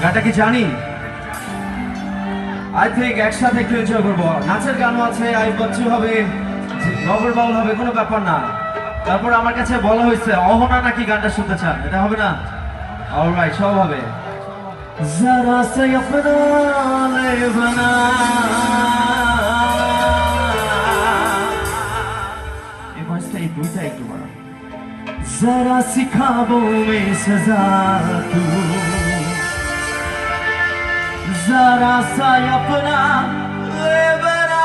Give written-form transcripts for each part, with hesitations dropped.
গানটা কি জানি? আই থিঙ্ক একসাথে একটু এনজয় করবো। নাচের গানও আছে, আই বাচ্চু হবে, নগর বাউল হবে, কোনো ব্যাপার না। তারপর আমার কাছে বলা হয়েছে অহনা নাকি গানটা শুনতে চান, এটা হবে না? অলরাইট, সব হবে। जरा से अपना ले बना ये भजता ये दुईटा একটু বড় जरा सी ख्वाबों में सजा तू जरा सा अपना ले बना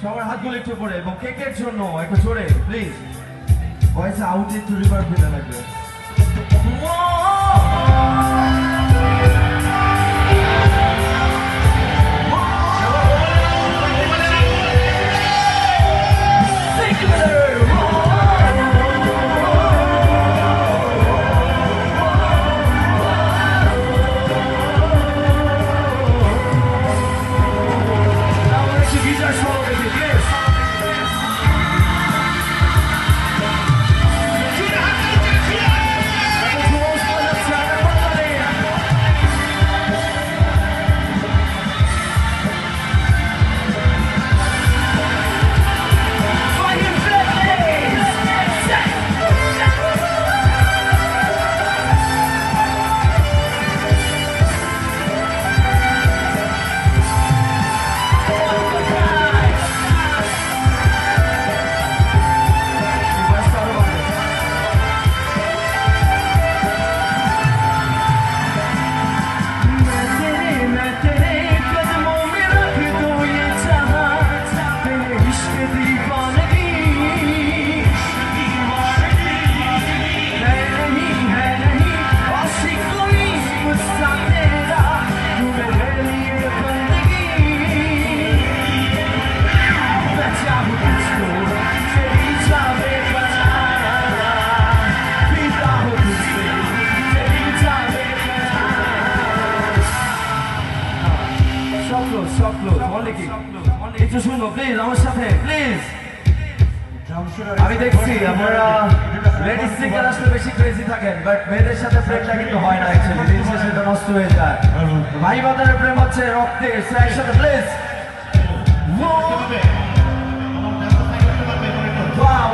সবার হাতগুলো একটু পরে এবং কেকের জন্য একটু জোরে প্লিজ ভয়েস আউট একটু রিভার্ব দিতে লাগবে একটু শুনো প্লিজ আমার সাথে প্লিজ আমি দেখছি আপনারা লেডিস সিঙ্গার আসলে বেশি ক্রেজি থাকেন বাট মেয়েদের সাথে প্রেমটা কিন্তু হয় না অ্যাকচুয়ালি দিন শেষে এটা নষ্ট হয়ে যায় ভাই বাজারের প্রেম হচ্ছে রক্তে একসাথে প্লিজ ওয়াও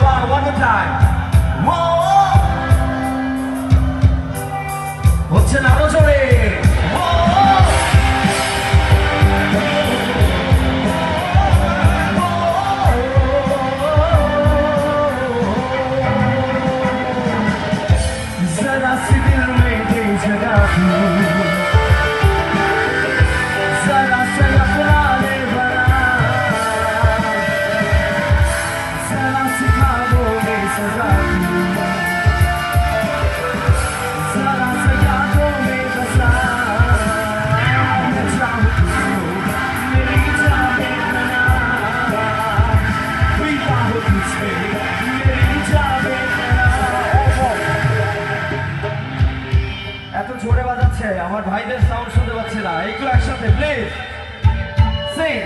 এত জোরে বাজাচ্ছে আমার ভাইদের সাউন্ড শুনতে পাচ্ছি না, একটু একসাথে প্লিজ সিং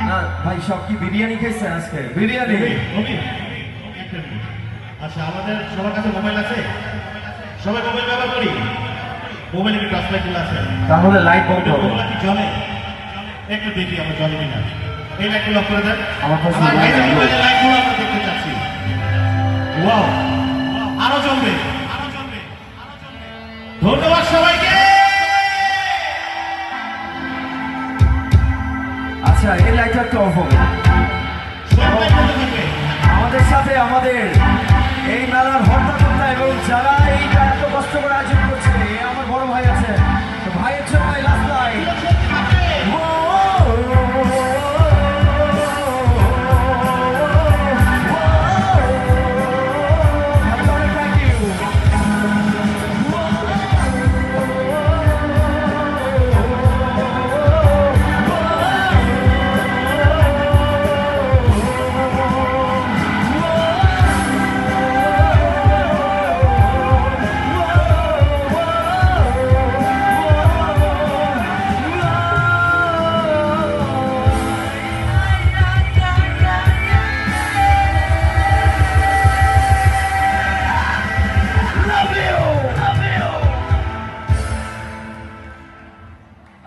না ভাই, সব কি বিরিয়ানি খাইছেন আজকে? বিরিয়ানি। আচ্ছা, আমাদের সবার কাছে মোবাইল আছে, সবাই মোবাইল ব্যবহার করি, মোবাইলে কি টর্চ লাইট আছে? তাহলে লাইট বন্ধ হবে। মোবাইল কি জ্বলে? একটু দেখি আমার জ্বলে কিনা। এই লাইটগুলো অফ করে দেন। আমার কাছে আমার light ভাইদের নেই। মোবাইলের লাইটগুলো আমরা দেখতে চাচ্ছি। ওয়াও, আরো জ্বলবে। ধন্যবাদ সবাই।